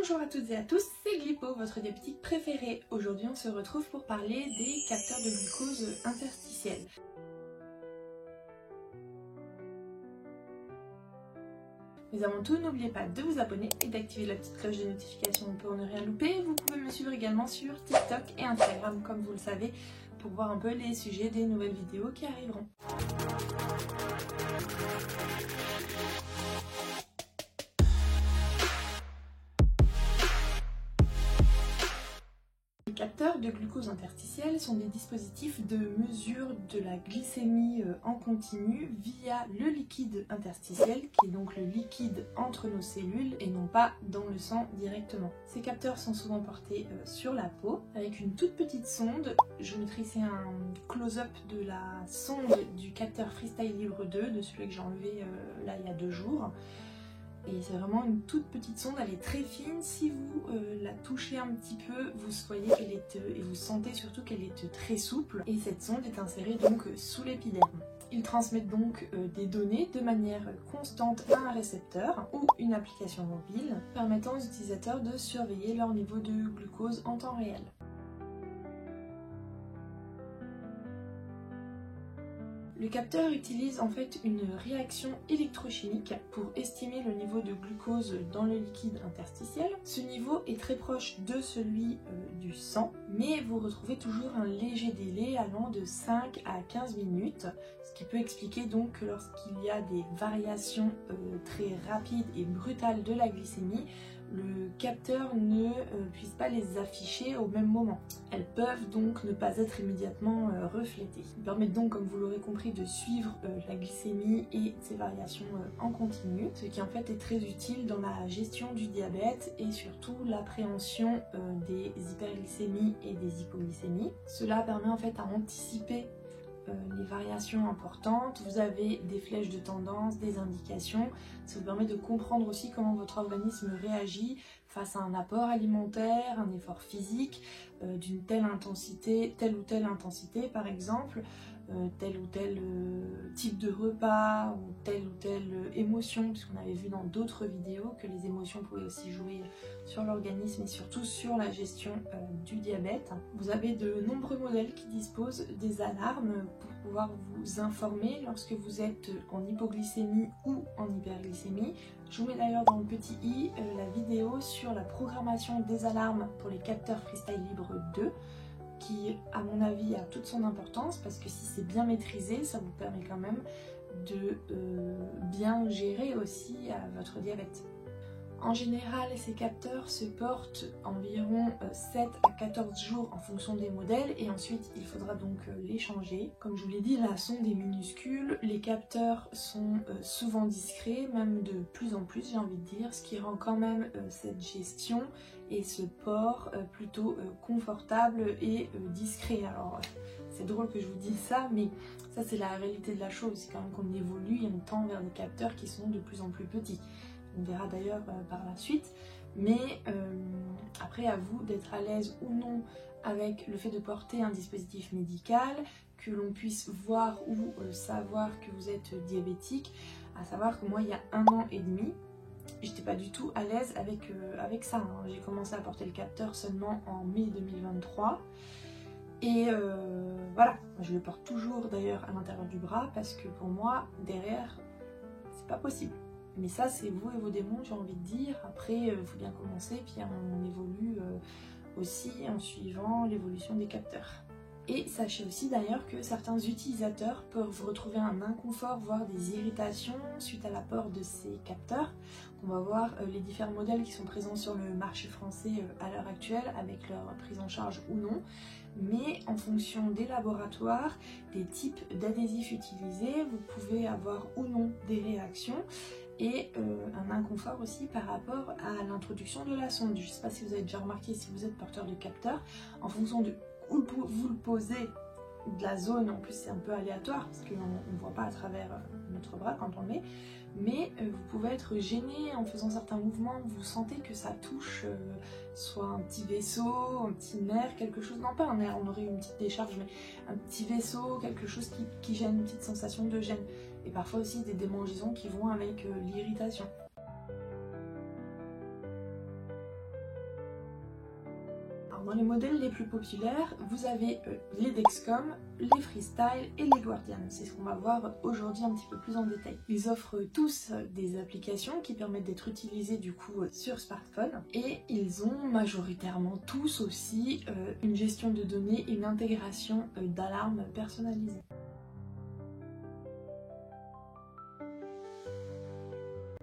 Bonjour à toutes et à tous, c'est Glypo, votre diabétique préféré. Aujourd'hui on se retrouve pour parler des capteurs de glucose interstitiels. Mais avant tout, n'oubliez pas de vous abonner et d'activer la petite cloche de notification pour ne rien louper. Vous pouvez me suivre également sur TikTok et Instagram, comme vous le savez, pour voir un peu les sujets des nouvelles vidéos qui arriveront. Les capteurs de glucose interstitiel sont des dispositifs de mesure de la glycémie en continu via le liquide interstitiel, qui est donc le liquide entre nos cellules et non pas dans le sang directement. Ces capteurs sont souvent portés sur la peau avec une toute petite sonde. Je vous mettrai ici un close-up de la sonde du capteur Freestyle Libre 2, de celui que j'ai enlevé là il y a 2 jours. Et c'est vraiment une toute petite sonde, elle est très fine. Si vous la touchez un petit peu, vous voyez qu'elle est et vous sentez surtout qu'elle est très souple. Et cette sonde est insérée donc sous l'épiderme. Ils transmettent donc des données de manière constante à un récepteur ou une application mobile, permettant aux utilisateurs de surveiller leur niveau de glucose en temps réel. Le capteur utilise en fait une réaction électrochimique pour estimer le niveau de glucose dans le liquide interstitiel. Ce niveau est très proche de celui du sang, mais vous retrouvez toujours un léger délai allant de 5 à 15 minutes, ce qui peut expliquer donc que lorsqu'il y a des variations très rapides et brutales de la glycémie, le capteur ne puisse pas les afficher au même moment. Elles peuvent donc ne pas être immédiatement reflétées. Ils permettent donc, comme vous l'aurez compris, de suivre la glycémie et ses variations en continu, ce qui en fait est très utile dans la gestion du diabète et surtout l'appréhension des hyperglycémies et des hypoglycémies. Cela permet en fait à anticiper les variations importantes. Vous avez des flèches de tendance, des indications. Ça vous permet de comprendre aussi comment votre organisme réagit face à un apport alimentaire, un effort physique, d'une telle intensité, telle ou telle intensité par exemple, tel ou tel type de repas ou telle émotion, puisqu'on avait vu dans d'autres vidéos que les émotions pouvaient aussi jouer sur l'organisme et surtout sur la gestion du diabète. Vous avez de nombreux modèles qui disposent des alarmes pour pouvoir vous informer lorsque vous êtes en hypoglycémie ou en hyperglycémie. Je vous mets d'ailleurs dans le petit i la vidéo sur la programmation des alarmes pour les capteurs Freestyle Libre 2, qui à mon avis a toute son importance parce que si c'est bien maîtrisé, ça vous permet quand même de bien gérer aussi votre diabète. En général, ces capteurs se portent environ 7 à 14 jours en fonction des modèles et ensuite il faudra donc les changer. Comme je vous l'ai dit, la sonde est minuscule, les capteurs sont souvent discrets, même de plus en plus j'ai envie de dire, ce qui rend quand même cette gestion et ce port plutôt confortable et discret. Alors c'est drôle que je vous dise ça, mais ça c'est la réalité de la chose, c'est quand même qu'on évolue et on tend vers des capteurs qui sont de plus en plus petits. On verra d'ailleurs par la suite, mais après à vous d'être à l'aise ou non avec le fait de porter un dispositif médical, que l'on puisse voir ou savoir que vous êtes diabétique. À savoir que moi il y a 1 an et demi, j'étais pas du tout à l'aise avec ça, hein. J'ai commencé à porter le capteur seulement en mai 2023 et voilà, je le porte toujours d'ailleurs à l'intérieur du bras parce que pour moi derrière c'est pas possible. Mais ça c'est vous et vos démons, j'ai envie de dire. Après il faut bien commencer, puis on évolue aussi en suivant l'évolution des capteurs. Et sachez aussi d'ailleurs que certains utilisateurs peuvent retrouver un inconfort, voire des irritations suite à l'apport de ces capteurs. On va voir les différents modèles qui sont présents sur le marché français à l'heure actuelle avec leur prise en charge ou non. Mais en fonction des laboratoires, des types d'adhésifs utilisés, vous pouvez avoir ou non des réactions et un inconfort aussi par rapport à l'introduction de la sonde. Je ne sais pas si vous avez déjà remarqué, si vous êtes porteur de capteur, en fonction de où vous le posez, de la zone, en plus c'est un peu aléatoire parce qu'on ne voit pas à travers notre bras quand on le met, mais vous pouvez être gêné en faisant certains mouvements, vous sentez que ça touche soit un petit vaisseau, un petit nerf, quelque chose, non pas un nerf, on aurait une petite décharge, mais un petit vaisseau, quelque chose qui gêne, une petite sensation de gêne, et parfois aussi des démangeaisons qui vont avec l'irritation. Alors dans les modèles les plus populaires, vous avez les Dexcom, les Freestyle et les Guardian. C'est ce qu'on va voir aujourd'hui un petit peu plus en détail. Ils offrent tous des applications qui permettent d'être utilisées du coup sur smartphone et ils ont majoritairement tous aussi une gestion de données et une intégration d'alarmes personnalisées.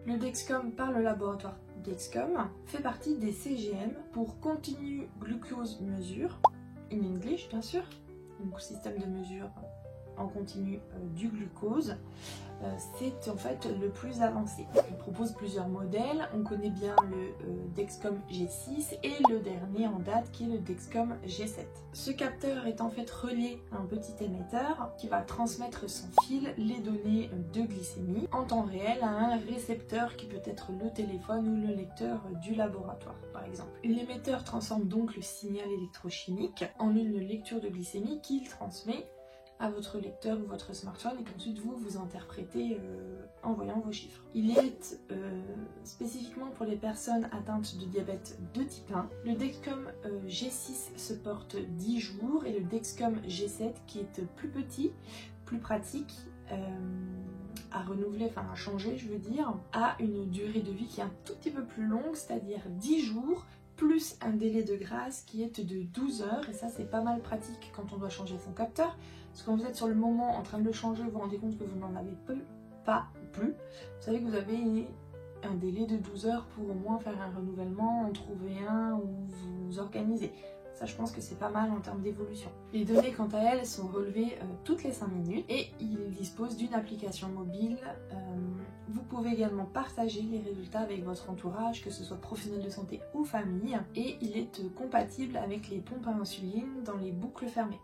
Le Dexcom par le laboratoire Dexcom fait partie des CGM pour Continuous Glucose Measure, in English bien sûr, donc système de mesure en continu du glucose. C'est en fait le plus avancé. Il propose plusieurs modèles, on connaît bien le Dexcom G6 et le dernier en date qui est le Dexcom G7. Ce capteur est en fait relié à un petit émetteur qui va transmettre sans fil les données de glycémie en temps réel à un récepteur qui peut être le téléphone ou le lecteur du laboratoire par exemple. L'émetteur transforme donc le signal électrochimique en une lecture de glycémie qu'il transmet à votre lecteur ou votre smartphone et qu'ensuite vous interprétez en voyant vos chiffres. Il est spécifiquement pour les personnes atteintes de diabète de type 1. Le Dexcom G6 se porte 10 jours et le Dexcom G7 qui est plus petit, plus pratique, à renouveler, enfin à changer je veux dire, a une durée de vie qui est un tout petit peu plus longue, c'est-à-dire 10 jours plus un délai de grâce qui est de 12 heures et ça c'est pas mal pratique quand on doit changer son capteur. Parce que quand vous êtes sur le moment en train de le changer, vous vous rendez compte que vous n'en avez pas plus. Vous savez que vous avez un délai de 12 heures pour au moins faire un renouvellement, en trouver un ou vous organiser. Ça, je pense que c'est pas mal en termes d'évolution. Les données, quant à elles, sont relevées toutes les 5 minutes et il dispose d'une application mobile. Vous pouvez également partager les résultats avec votre entourage, que ce soit professionnel de santé ou famille. Et il est compatible avec les pompes à insuline dans les boucles fermées.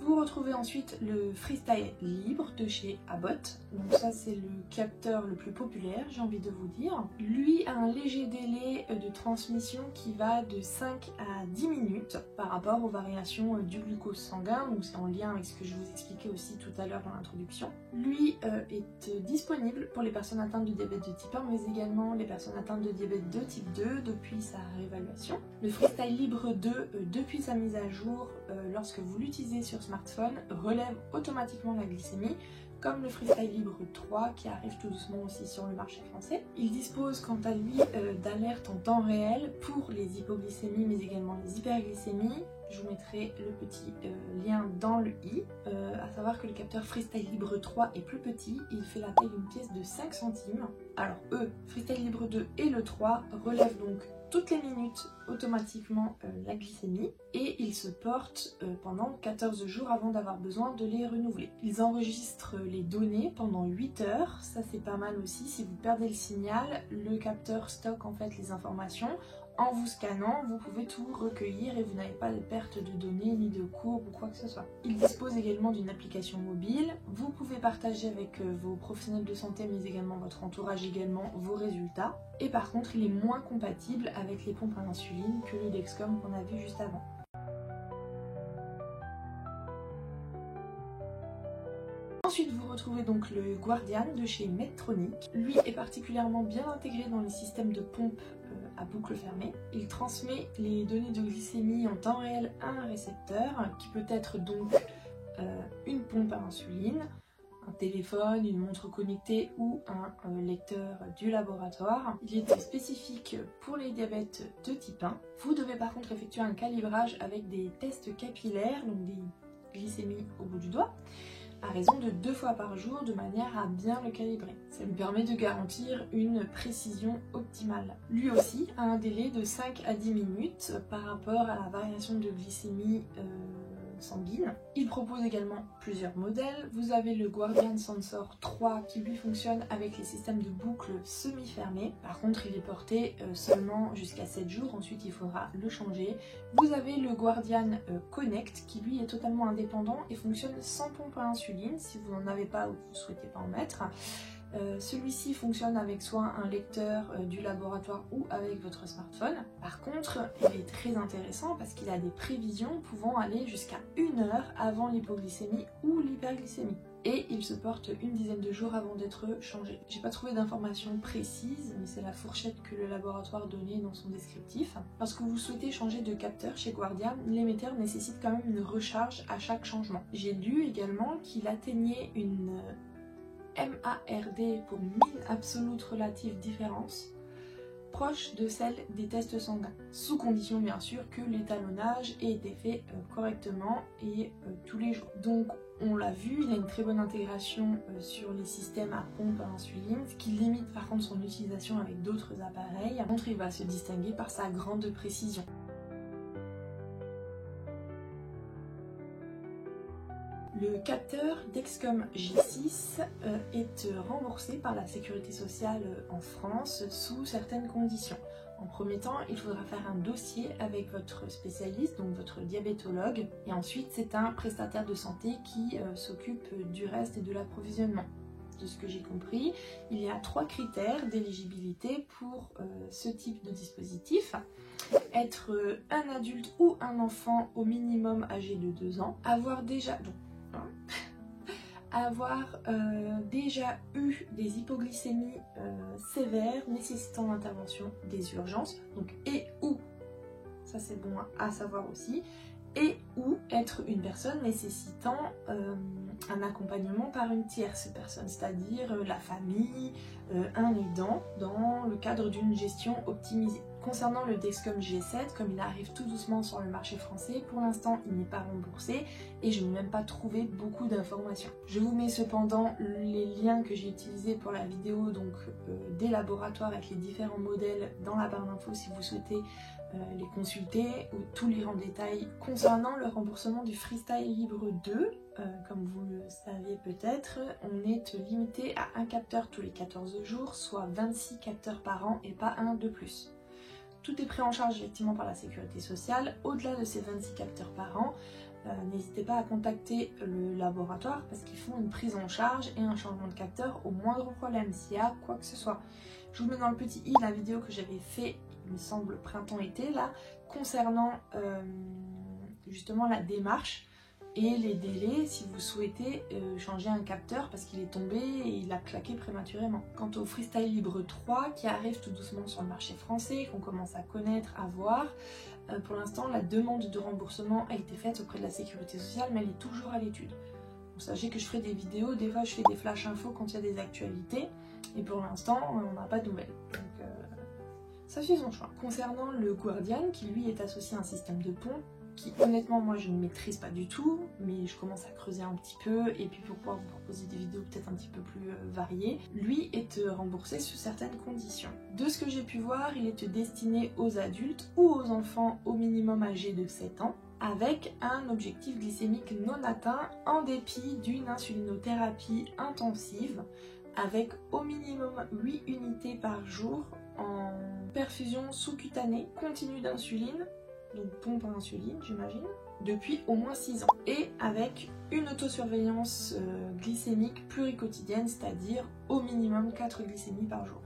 Vous retrouvez ensuite le Freestyle Libre de chez Abbott. Donc ça c'est le capteur le plus populaire, j'ai envie de vous dire. Lui a un léger délai de transmission qui va de 5 à 10 minutes par rapport aux variations du glucose sanguin. Donc c'est en lien avec ce que je vous expliquais aussi tout à l'heure dans l'introduction. Lui est disponible pour les personnes atteintes de diabète de type 1 mais également les personnes atteintes de diabète de type 2 depuis sa réévaluation. Le Freestyle Libre 2 depuis sa mise à jour lorsque vous l'utilisez sur smartphone relève automatiquement la glycémie comme le Freestyle Libre 3 qui arrive tout doucement aussi sur le marché français. Il dispose quant à lui d'alertes en temps réel pour les hypoglycémies mais également les hyperglycémies. Je vous mettrai le petit lien dans le i. À savoir que le capteur Freestyle Libre 3 est plus petit, il fait la taille d'une pièce de 5 centimes. Alors Freestyle Libre 2 et le 3 relèvent donc toutes les minutes automatiquement la glycémie et ils se portent pendant 14 jours avant d'avoir besoin de les renouveler. Ils enregistrent les données pendant 8 heures, ça c'est pas mal aussi. Si vous perdez le signal, le capteur stocke en fait les informations. En vous scannant, vous pouvez tout recueillir et vous n'avez pas de perte de données ni de courbe ou quoi que ce soit. Il dispose également d'une application mobile. Vous pouvez partager avec vos professionnels de santé mais également votre entourage également vos résultats. Et par contre, il est moins compatible avec les pompes à insuline que le Dexcom qu'on a vu juste avant. Ensuite, vous retrouvez donc le Guardian de chez Medtronic. Lui est particulièrement bien intégré dans les systèmes de pompes à boucle fermée. Il transmet les données de glycémie en temps réel à un récepteur qui peut être donc une pompe à insuline, un téléphone, une montre connectée ou un lecteur du laboratoire. Il est spécifique pour les diabètes de type 1. Vous devez par contre effectuer un calibrage avec des tests capillaires, donc des glycémies au bout du doigt, à raison de 2 fois par jour de manière à bien le calibrer. Ça lui permet de garantir une précision optimale. Lui aussi a un délai de 5 à 10 minutes par rapport à la variation de glycémie sanguine. Il propose également plusieurs modèles. Vous avez le Guardian Sensor 3 qui lui fonctionne avec les systèmes de boucle semi-fermées. Par contre, il est porté seulement jusqu'à 7 jours. Ensuite, il faudra le changer. Vous avez le Guardian Connect qui lui est totalement indépendant et fonctionne sans pompe à insuline si vous n'en avez pas ou que vous ne souhaitez pas en mettre. Celui-ci fonctionne avec soit un lecteur du laboratoire ou avec votre smartphone. Par contre, il est très intéressant parce qu'il a des prévisions pouvant aller jusqu'à 1 heure avant l'hypoglycémie ou l'hyperglycémie. et il se porte une dizaine de jours avant d'être changé. J'ai pas trouvé d'informations précises, mais c'est la fourchette que le laboratoire donnait dans son descriptif. Lorsque vous souhaitez changer de capteur chez Guardian, l'émetteur nécessite quand même une recharge à chaque changement. J'ai lu également qu'il atteignait une MARD pour Mean Absolute Relative Difference, proche de celle des tests sanguins, sous condition bien sûr que l'étalonnage ait été fait correctement et tous les jours. Donc on l'a vu, il a une très bonne intégration sur les systèmes à pompe à insuline, ce qui limite par contre son utilisation avec d'autres appareils. Par contre, il va se distinguer par sa grande précision. Le capteur Dexcom G6 est remboursé par la Sécurité sociale en France sous certaines conditions. En premier temps, il faudra faire un dossier avec votre spécialiste, donc votre diabétologue, et ensuite c'est un prestataire de santé qui s'occupe du reste et de l'approvisionnement. De ce que j'ai compris, il y a 3 critères d'éligibilité pour ce type de dispositif. Être un adulte ou un enfant au minimum âgé de 2 ans, avoir déjà eu des hypoglycémies sévères nécessitant l'intervention des urgences, donc et ou, ça c'est bon à savoir aussi, et ou être une personne nécessitant un accompagnement par une tierce personne, c'est-à-dire la famille, un aidant, dans le cadre d'une gestion optimisée. Concernant le Dexcom G7, comme il arrive tout doucement sur le marché français, pour l'instant il n'est pas remboursé et je n'ai même pas trouvé beaucoup d'informations. Je vous mets cependant les liens que j'ai utilisés pour la vidéo, donc des laboratoires avec les différents modèles dans la barre d'infos si vous souhaitez les consulter, ou tout lire en détail. Concernant le remboursement du Freestyle Libre 2, comme vous le saviez peut-être, on est limité à un capteur tous les 14 jours, soit 26 capteurs par an et pas un de plus. Tout est pris en charge effectivement par la Sécurité sociale. Au-delà de ces 26 capteurs par an, n'hésitez pas à contacter le laboratoire parce qu'ils font une prise en charge et un changement de capteur au moindre problème, s'il y a quoi que ce soit. Je vous mets dans le petit i la vidéo que j'avais fait, il me semble printemps-été là, concernant justement la démarche et les délais si vous souhaitez changer un capteur parce qu'il est tombé et il a claqué prématurément. Quant au Freestyle Libre 3 qui arrive tout doucement sur le marché français, qu'on commence à connaître, à voir, pour l'instant la demande de remboursement a été faite auprès de la Sécurité sociale, mais elle est toujours à l'étude. Sachez que je ferai des vidéos, des fois je fais des flash infos quand il y a des actualités, et pour l'instant on n'a pas de nouvelles. Donc ça suit son choix. Concernant le Guardian, qui lui est associé à un système de pompe, qui honnêtement moi je ne maîtrise pas du tout, mais je commence à creuser un petit peu, et puis pourquoi vous proposer des vidéos peut-être un petit peu plus variées, lui est remboursé sous certaines conditions. De ce que j'ai pu voir, il est destiné aux adultes ou aux enfants au minimum âgés de 7 ans, avec un objectif glycémique non atteint en dépit d'une insulinothérapie intensive, avec au minimum 8 unités par jour en perfusion sous-cutanée continue d'insuline, donc pompe à insuline j'imagine, depuis au moins 6 ans, et avec une autosurveillance glycémique pluriquotidienne, c'est-à-dire au minimum 4 glycémies par jour.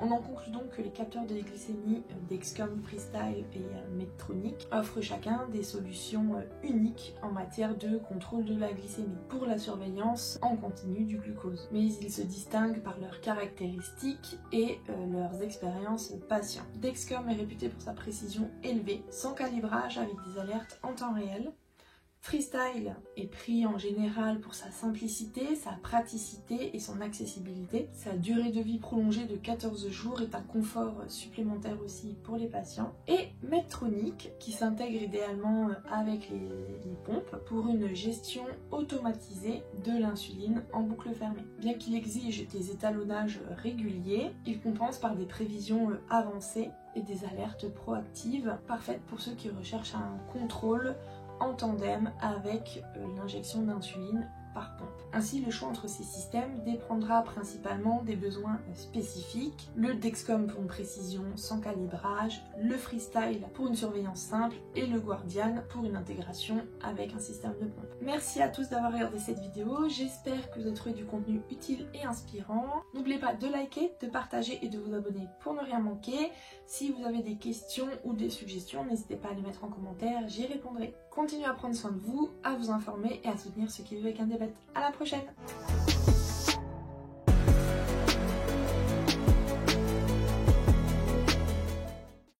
On en conclut donc que les capteurs de glycémie Dexcom, Freestyle et Medtronic offrent chacun des solutions uniques en matière de contrôle de la glycémie pour la surveillance en continu du glucose. Mais ils se distinguent par leurs caractéristiques et leurs expériences patients. Dexcom est réputé pour sa précision élevée, sans calibrage avec des alertes en temps réel. Freestyle est pris en général pour sa simplicité, sa praticité et son accessibilité. Sa durée de vie prolongée de 14 jours est un confort supplémentaire aussi pour les patients. Et Medtronic, qui s'intègre idéalement avec les pompes pour une gestion automatisée de l'insuline en boucle fermée. Bien qu'il exige des étalonnages réguliers, il compense par des prévisions avancées et des alertes proactives, parfaites pour ceux qui recherchent un contrôle en tandem avec l'injection d'insuline par pompe. Ainsi, le choix entre ces systèmes dépendra principalement des besoins spécifiques. Le Dexcom pour une précision sans calibrage, le Freestyle pour une surveillance simple et le Guardian pour une intégration avec un système de pompe. Merci à tous d'avoir regardé cette vidéo, j'espère que vous avez trouvé du contenu utile et inspirant. N'oubliez pas de liker, de partager et de vous abonner pour ne rien manquer. Si vous avez des questions ou des suggestions, n'hésitez pas à les mettre en commentaire, j'y répondrai. Continuez à prendre soin de vous, à vous informer et à soutenir ceux qui vivent avec un diabète. À la prochaine!